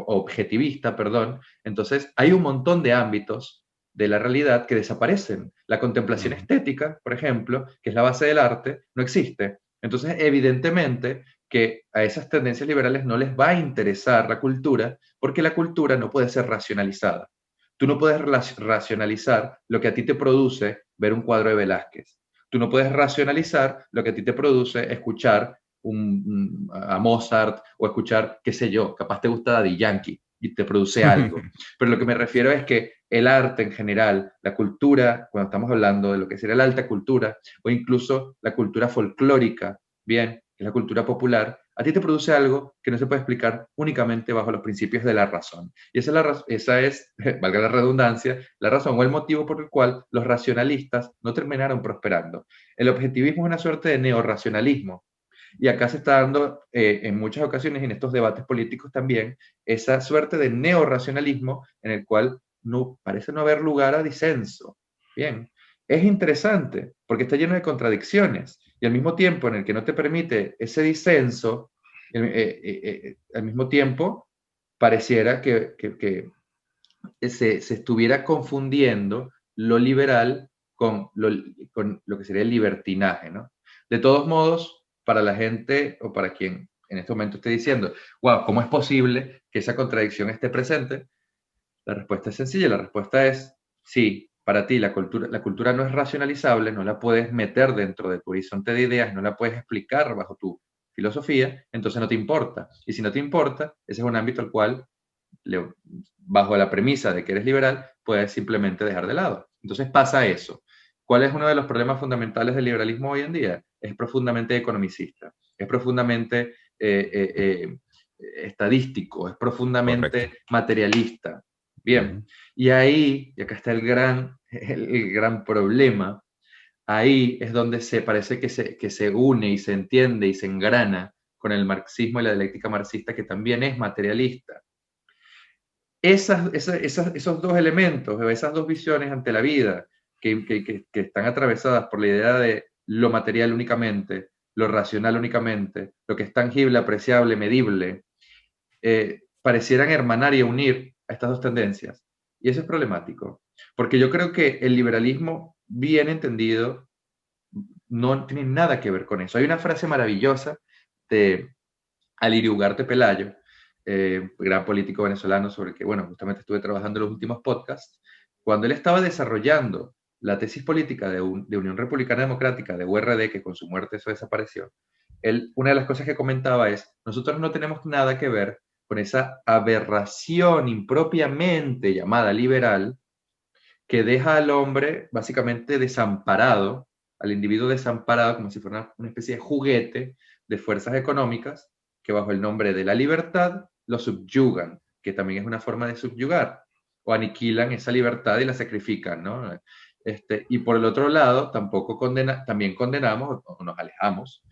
objetivista, perdón, entonces hay un montón de ámbitos de la realidad que desaparecen. La contemplación estética, por ejemplo, que es la base del arte, no existe. Entonces, evidentemente que a esas tendencias liberales no les va a interesar la cultura porque la cultura no puede ser racionalizada. Tú no puedes racionalizar lo que a ti te produce ver un cuadro de Velázquez. Tú no puedes racionalizar lo que a ti te produce escuchar a Mozart o escuchar, qué sé yo, capaz te gusta Daddy Yankee y te produce algo. Pero lo que me refiero es que el arte en general, la cultura, cuando estamos hablando de lo que sería la alta cultura o incluso la cultura folclórica, bien, que es la cultura popular, a ti te produce algo que no se puede explicar únicamente bajo los principios de la razón. Y esa es, valga la redundancia, la razón o el motivo por el cual los racionalistas no terminaron prosperando. El objetivismo es una suerte de neorracionalismo. Y acá se está dando en muchas ocasiones, en estos debates políticos también, esa suerte de neorracionalismo en el cual no, parece no haber lugar a disenso. Bien, es interesante porque está lleno de contradicciones y al mismo tiempo en el que no te permite ese disenso, al mismo tiempo pareciera que se estuviera confundiendo lo liberal con lo que sería el libertinaje, ¿no? De todos modos, para la gente o para quien en este momento esté diciendo, wow, ¿cómo es posible que esa contradicción esté presente? La respuesta es sencilla, la respuesta es sí, para ti la cultura no es racionalizable, no la puedes meter dentro de tu horizonte de ideas, no la puedes explicar bajo tu filosofía, entonces no te importa. Y si no te importa, ese es un ámbito al cual bajo la premisa de que eres liberal, puedes simplemente dejar de lado. Entonces pasa eso. ¿Cuál es uno de los problemas fundamentales del liberalismo hoy en día? Es profundamente economicista, es profundamente estadístico, es Correcto. profundamente materialista. Bien, Ujú. y ahí, y acá está el gran problema, ahí es donde se parece que se une y se entiende y se engrana con el marxismo y la dialéctica marxista, que también es materialista. Esos dos elementos, o esas dos visiones ante la vida, que están atravesadas por la idea de lo material únicamente, lo racional únicamente, lo que es tangible, apreciable, medible, parecieran hermanar y unir a estas dos tendencias. Y eso es problemático, porque yo creo que el liberalismo, bien entendido, no tiene nada que ver con eso. Hay una frase maravillosa de Alirio Ugarte Pelayo, gran político venezolano sobre el que, bueno, justamente estuve trabajando en los últimos podcasts, cuando él estaba desarrollando la tesis política de Unión Republicana Democrática, de URD, que con su muerte eso desapareció, una de las cosas que comentaba es, nosotros no tenemos nada que ver con esa aberración impropiamente llamada liberal, que deja al hombre básicamente desamparado, al individuo desamparado como si fuera una especie de juguete de fuerzas económicas que bajo el nombre de la libertad lo subyugan, que también es una forma de subyugar, o aniquilan esa libertad y la sacrifican, ¿no? Y por el otro lado, también condenamos o nos alejamos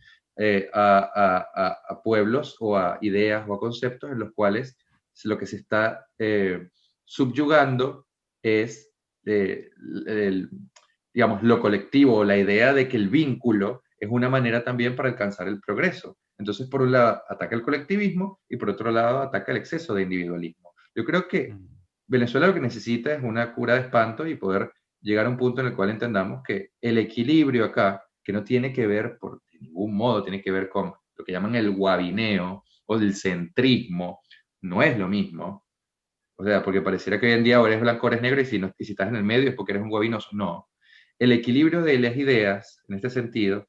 a pueblos o a ideas o a conceptos en los cuales lo que se está subyugando es el, digamos, lo colectivo, la idea de que el vínculo es una manera también para alcanzar el progreso. Entonces, por un lado, ataca el colectivismo y por otro lado, ataca el exceso de individualismo. Yo creo que Venezuela lo que necesita es una cura de espanto y poder llegar a un punto en el cual entendamos que el equilibrio acá, que no tiene que ver por ningún modo, tiene que ver con lo que llaman el guabineo o el centrismo, no es lo mismo. O sea, porque pareciera que hoy en día o eres blanco o eres negro y si, no, y si estás en el medio es porque eres un guabinoso. No. El equilibrio de las ideas, en este sentido,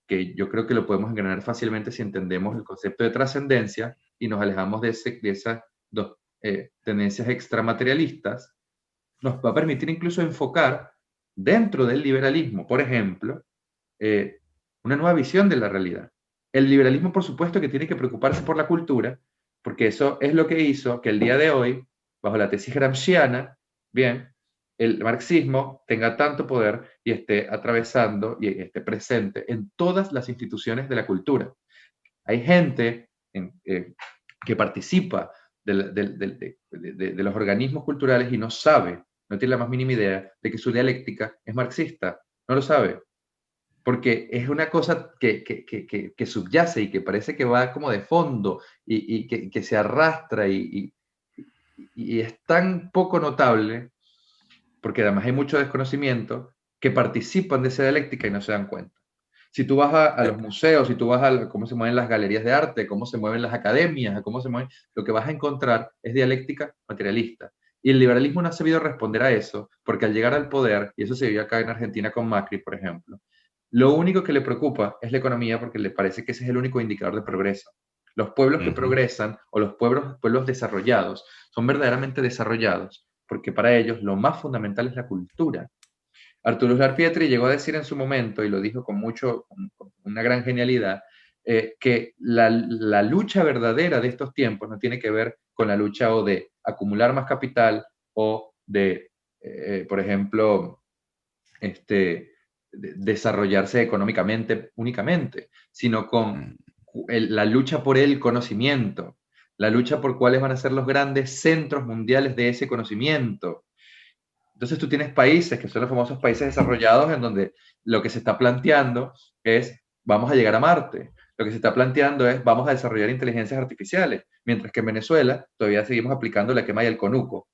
que yo creo que lo podemos engranar fácilmente si entendemos el concepto de trascendencia y nos alejamos de esas dos tendencias extramaterialistas, nos va a permitir incluso enfocar dentro del liberalismo, por ejemplo, eh, una nueva visión de la realidad. El liberalismo, por supuesto, que tiene que preocuparse por la cultura, porque eso es lo que hizo que el día de hoy, bajo la tesis gramsciana, bien, el marxismo tenga tanto poder y esté atravesando y esté presente en todas las instituciones de la cultura. Hay gente que participa de los organismos culturales y no sabe, no tiene la más mínima idea de que su dialéctica es marxista, no lo sabe, porque es una cosa que subyace y que parece que va como de fondo y que se arrastra y es tan poco notable, porque además hay mucho desconocimiento, que participan de esa dialéctica y no se dan cuenta. Si tú vas a Eh, los museos, si tú vas a cómo se mueven las galerías de arte, cómo se mueven las academias, a cómo se mueven, lo que vas a encontrar es dialéctica materialista. Y el liberalismo no ha sabido responder a eso, porque al llegar al poder, y eso se vio acá en Argentina con Macri, por ejemplo, lo único que le preocupa es la economía porque le parece que ese es el único indicador de progreso. Los pueblos que ujú. progresan o los pueblos desarrollados son verdaderamente desarrollados porque para ellos lo más fundamental es la cultura. Arturo Uslar Pietri llegó a decir en su momento, y lo dijo con una gran genialidad, que la lucha verdadera de estos tiempos no tiene que ver con la lucha o de acumular más capital o de, por ejemplo, desarrollarse económicamente únicamente, sino con la lucha por el conocimiento, la lucha por cuáles van a ser los grandes centros mundiales de ese conocimiento. Entonces tú tienes países que son los famosos países desarrollados en donde lo que se está planteando es vamos a llegar a Marte, lo que se está planteando es vamos a desarrollar inteligencias artificiales, mientras que en Venezuela todavía seguimos aplicando la quema y el conuco.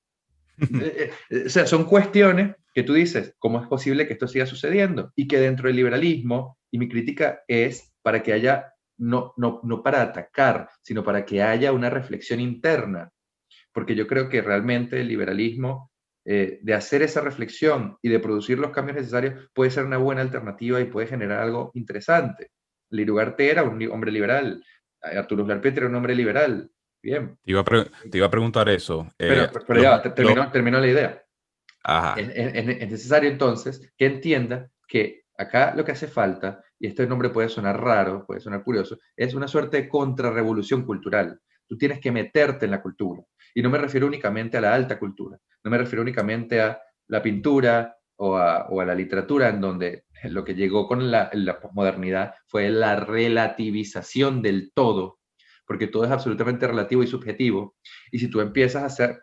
O sea, son cuestiones que tú dices, ¿cómo es posible que esto siga sucediendo? Y que dentro del liberalismo, y mi crítica es para que haya, no para atacar, sino para que haya una reflexión interna, porque yo creo que realmente el liberalismo, de hacer esa reflexión y de producir los cambios necesarios, puede ser una buena alternativa y puede generar algo interesante. Lira Ugarte era un hombre liberal, Arturo Uslar Pietri era un hombre liberal, bien, Te iba a preguntar eso. pero ya, terminó la idea. Ajá. Es necesario entonces que entienda que acá lo que hace falta, y este nombre puede sonar raro, puede sonar curioso, es una suerte de contrarrevolución cultural. Tú tienes que meterte en la cultura. Y no me refiero únicamente a la alta cultura, no me refiero únicamente a la pintura o a la literatura, en donde lo que llegó con la posmodernidad fue la relativización del todo, porque todo es absolutamente relativo y subjetivo. Y si tú empiezas a hacer,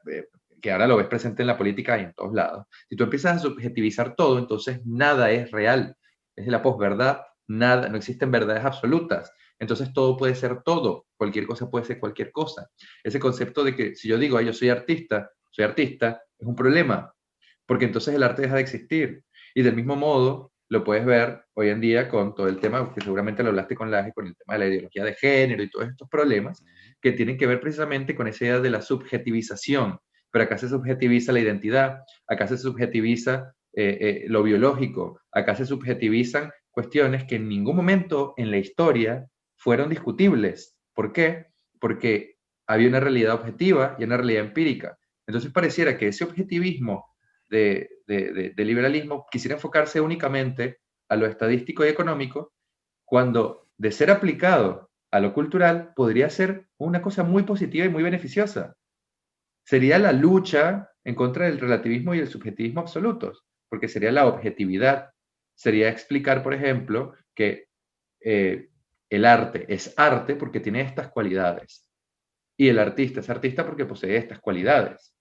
que ahora lo ves presente en la política y en todos lados, si tú empiezas a subjetivizar todo, entonces nada es real. Es la posverdad, nada, no existen verdades absolutas. Entonces todo puede ser todo, cualquier cosa puede ser cualquier cosa. Ese concepto de que si yo digo, yo soy artista, es un problema, porque entonces el arte deja de existir. Y del mismo modo, lo puedes ver hoy en día con todo el tema, que seguramente lo hablaste con Laje, con el tema de la ideología de género y todos estos problemas, que tienen que ver precisamente con esa idea de la subjetivización. Pero acá se subjetiviza la identidad, acá se subjetiviza lo biológico, acá se subjetivizan cuestiones que en ningún momento en la historia fueron discutibles. ¿Por qué? Porque había una realidad objetiva y una realidad empírica. Entonces pareciera que ese objetivismo de liberalismo quisiera enfocarse únicamente a lo estadístico y económico, cuando de ser aplicado a lo cultural podría ser una cosa muy positiva y muy beneficiosa. Sería la lucha en contra del relativismo y el subjetivismo absolutos, porque sería la objetividad. Sería explicar, por ejemplo, que el arte es arte porque tiene estas cualidades. Y el artista es artista porque posee estas cualidades.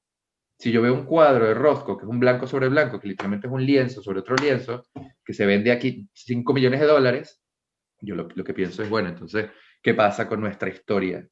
Si yo veo un cuadro de Rothko, que es un blanco sobre blanco, que literalmente es un lienzo sobre otro lienzo, que se vende aquí 5 millones de dólares, yo lo que pienso es, bueno, entonces, ¿qué pasa con nuestra historia?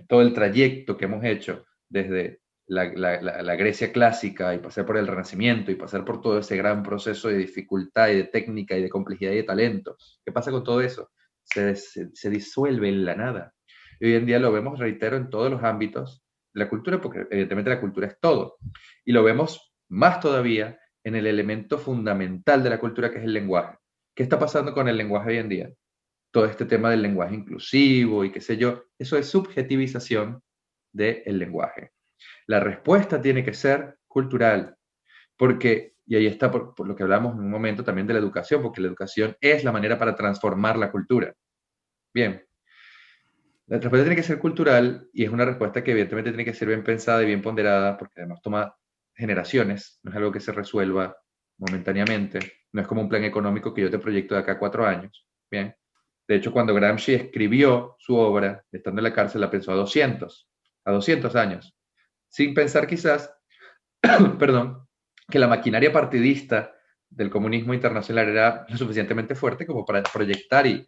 Todo el trayecto que hemos hecho desde la Grecia clásica y pasar por el Renacimiento y pasar por todo ese gran proceso de dificultad y de técnica y de complejidad y de talento. ¿Qué pasa con todo eso? Se disuelve en la nada. Y hoy en día lo vemos, reitero, en todos los ámbitos de la cultura, porque evidentemente la cultura es todo. Y lo vemos más todavía en el elemento fundamental de la cultura, que es el lenguaje. ¿Qué está pasando con el lenguaje hoy en día? Todo este tema del lenguaje inclusivo y qué sé yo, eso es subjetivización del lenguaje. La respuesta tiene que ser cultural, porque, y ahí está por lo que hablamos en un momento también de la educación, porque la educación es la manera para transformar la cultura. Bien, la respuesta tiene que ser cultural y es una respuesta que evidentemente tiene que ser bien pensada y bien ponderada, porque además toma generaciones, no es algo que se resuelva momentáneamente, no es como un plan económico que yo te proyecto de acá a 4 años. Bien, de hecho, cuando Gramsci escribió su obra, estando en la cárcel, la pensó a 200 años, sin pensar quizás, perdón, que la maquinaria partidista del comunismo internacional era lo suficientemente fuerte como para proyectar y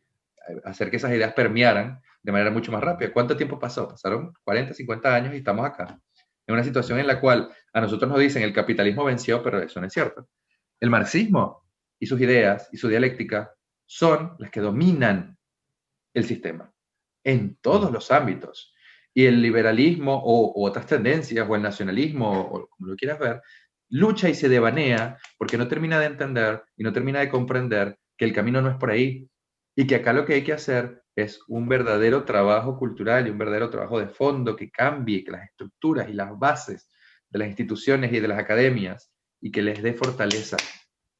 hacer que esas ideas permearan de manera mucho más rápida. ¿Cuánto tiempo pasó? Pasaron 40, 50 años y estamos acá, en una situación en la cual a nosotros nos dicen el capitalismo venció, pero eso no es cierto. El marxismo y sus ideas y su dialéctica son las que dominan el sistema en todos los ámbitos. Y el liberalismo o otras tendencias o el nacionalismo o como lo quieras ver, lucha y se devanea porque no termina de entender y no termina de comprender que el camino no es por ahí y que acá lo que hay que hacer es un verdadero trabajo cultural y un verdadero trabajo de fondo que cambie que las estructuras y las bases de las instituciones y de las academias y que les dé fortaleza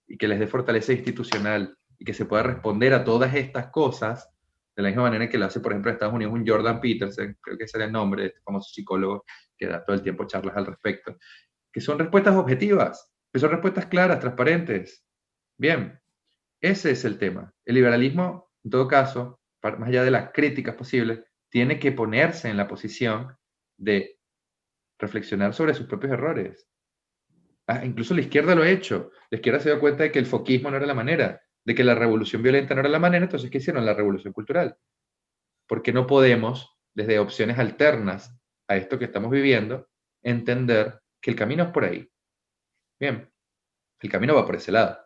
y que les dé fortaleza institucional y que se pueda responder a todas estas cosas de la misma manera que lo hace, por ejemplo, en Estados Unidos un Jordan Peterson, creo que ese era el nombre de este famoso psicólogo que da todo el tiempo charlas al respecto, que son respuestas objetivas, que son respuestas claras, transparentes. Bien, ese es el tema. El liberalismo, en todo caso, más allá de las críticas posibles, tiene que ponerse en la posición de reflexionar sobre sus propios errores. Incluso la izquierda lo ha hecho. La izquierda se dio cuenta de que el foquismo no era la manera, de que la revolución violenta no era la manera, entonces ¿qué hicieron? La revolución cultural. Porque no podemos, desde opciones alternas a esto que estamos viviendo, entender que el camino es por ahí. Bien, el camino va por ese lado.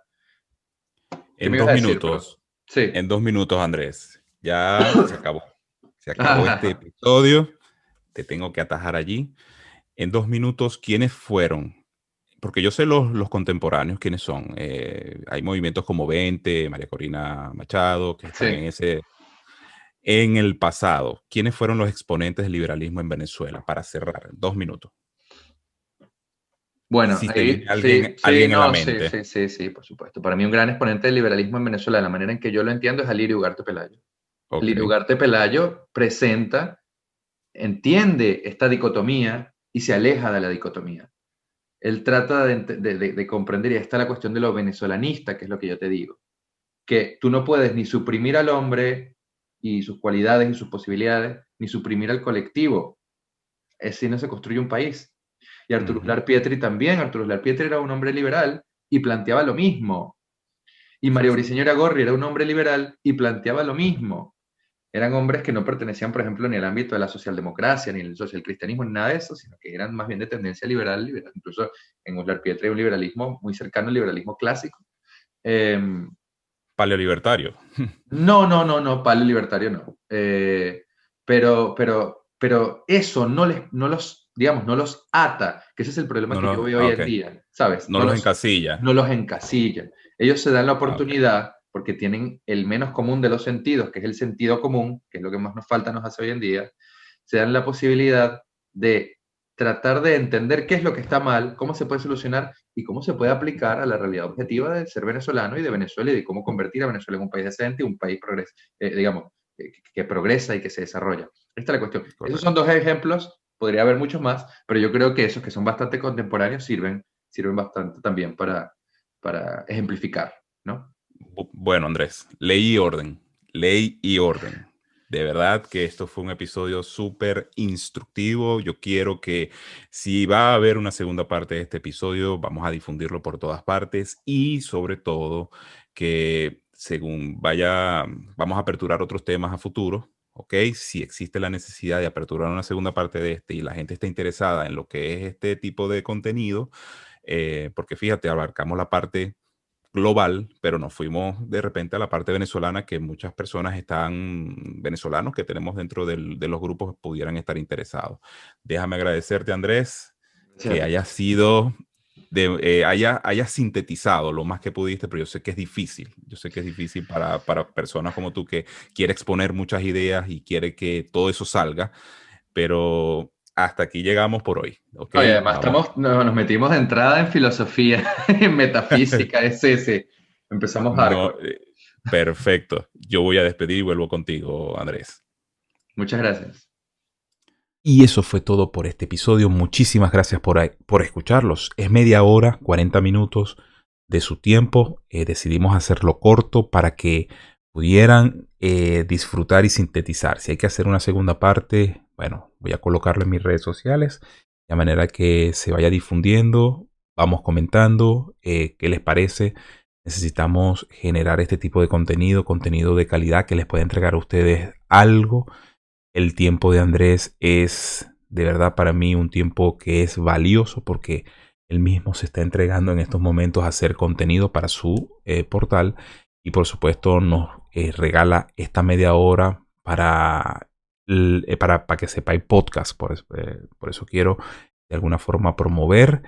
¿Qué En me ibas dos a decir, perdón? minutos, Sí. en 2 minutos, Andrés, ya se acabó. Se acabó este episodio. Te tengo que atajar allí. En 2 minutos, ¿quiénes fueron? Porque yo sé los contemporáneos, quiénes son. Hay movimientos como 20, María Corina Machado, que están Sí. en ese... En el pasado, ¿quiénes fueron los exponentes del liberalismo en Venezuela? Para cerrar, 2 minutos. Bueno, Si te ahí viene sí, alguien en la no, sí, mente. sí, sí, sí, por supuesto. Para mí un gran exponente del liberalismo en Venezuela, la manera en que yo lo entiendo, es Alirio Ugarte Pelayo. Ok. Alirio Ugarte Pelayo entiende esta dicotomía y se aleja de la dicotomía. Él trata de comprender, y ahí está la cuestión de lo venezolanista, que es lo que yo te digo, que tú no puedes ni suprimir al hombre y sus cualidades y sus posibilidades, ni suprimir al colectivo. Así no se construye un país. Y Arturo Uslar Pietri también. Arturo Uslar Pietri era un hombre liberal y planteaba lo mismo. Y María Briceño Gorri era un hombre liberal y planteaba lo mismo. Eran hombres que no pertenecían, por ejemplo, ni al ámbito de la socialdemocracia, ni el socialcristianismo, ni nada de eso, sino que eran más bien de tendencia liberal. Incluso en Uslar Pietri hay un liberalismo muy cercano al liberalismo clásico. Paleolibertario. No, palo libertario no. Pero eso no los, digamos, no los ata, que ese es el problema que yo veo hoy Ok. en día, ¿sabes? No los encasilla. No los encasilla. Ellos se dan la Ok. oportunidad, porque tienen el menos común de los sentidos, que es el sentido común, que es lo que más nos falta, nos hace hoy en día, se dan la posibilidad de tratar de entender qué es lo que está mal, cómo se puede solucionar y cómo se puede aplicar a la realidad objetiva de ser venezolano y de Venezuela y de cómo convertir a Venezuela en un país decente y un país que progresa y que se desarrolla. Esta es la cuestión. Correcto. Esos son dos ejemplos, podría haber muchos más, pero yo creo que esos que son bastante contemporáneos sirven bastante también para ejemplificar, ¿no? Bueno, Andrés, ley y orden. Ley y orden. De verdad que esto fue un episodio súper instructivo. Yo quiero que si va a haber una segunda parte de este episodio, vamos a difundirlo por todas partes y sobre todo que según vamos a aperturar otros temas a futuro. ¿Ok? Si existe la necesidad de aperturar una segunda parte de este y la gente está interesada en lo que es este tipo de contenido, porque fíjate, abarcamos la parte global, pero nos fuimos de repente a la parte venezolana que muchas personas venezolanos que tenemos dentro de los grupos pudieran estar interesados. Déjame agradecerte, Andrés, que hayas sido, hayas sintetizado lo más que pudiste, pero yo sé que es difícil. Yo sé que es difícil para personas como tú que quiere exponer muchas ideas y quiere que todo eso salga, pero hasta aquí llegamos por hoy, ¿ok? Oye, además Vamos. nos metimos de entrada en filosofía, en metafísica, ese. Empezamos No, hardcore. perfecto. Yo voy a despedir y vuelvo contigo, Andrés. Muchas gracias. Y eso fue todo por este episodio. Muchísimas gracias por escucharlos. Es media hora, 40 minutos de su tiempo. Decidimos hacerlo corto para que pudieran disfrutar y sintetizar. Si hay que hacer una segunda parte, bueno, voy a colocarlo en mis redes sociales de manera que se vaya difundiendo. Vamos comentando qué les parece. Necesitamos generar este tipo de contenido de calidad que les pueda entregar a ustedes algo. El tiempo de Andrés es de verdad para mí un tiempo que es valioso porque él mismo se está entregando en estos momentos a hacer contenido para su portal y por supuesto nos regala esta media hora para que sepáis podcast. Por eso quiero de alguna forma promover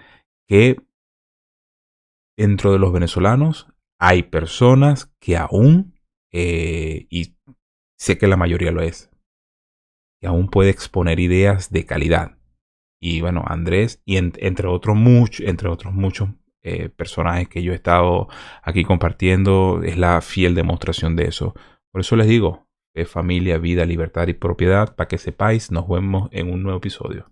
que dentro de los venezolanos hay personas que aún, y sé que la mayoría lo es, que aún puede exponer ideas de calidad. Y bueno, Andrés, y entre otros muchos personajes que yo he estado aquí compartiendo, es la fiel demostración de eso. Por eso les digo, familia, vida, libertad y propiedad, para que sepáis, nos vemos en un nuevo episodio.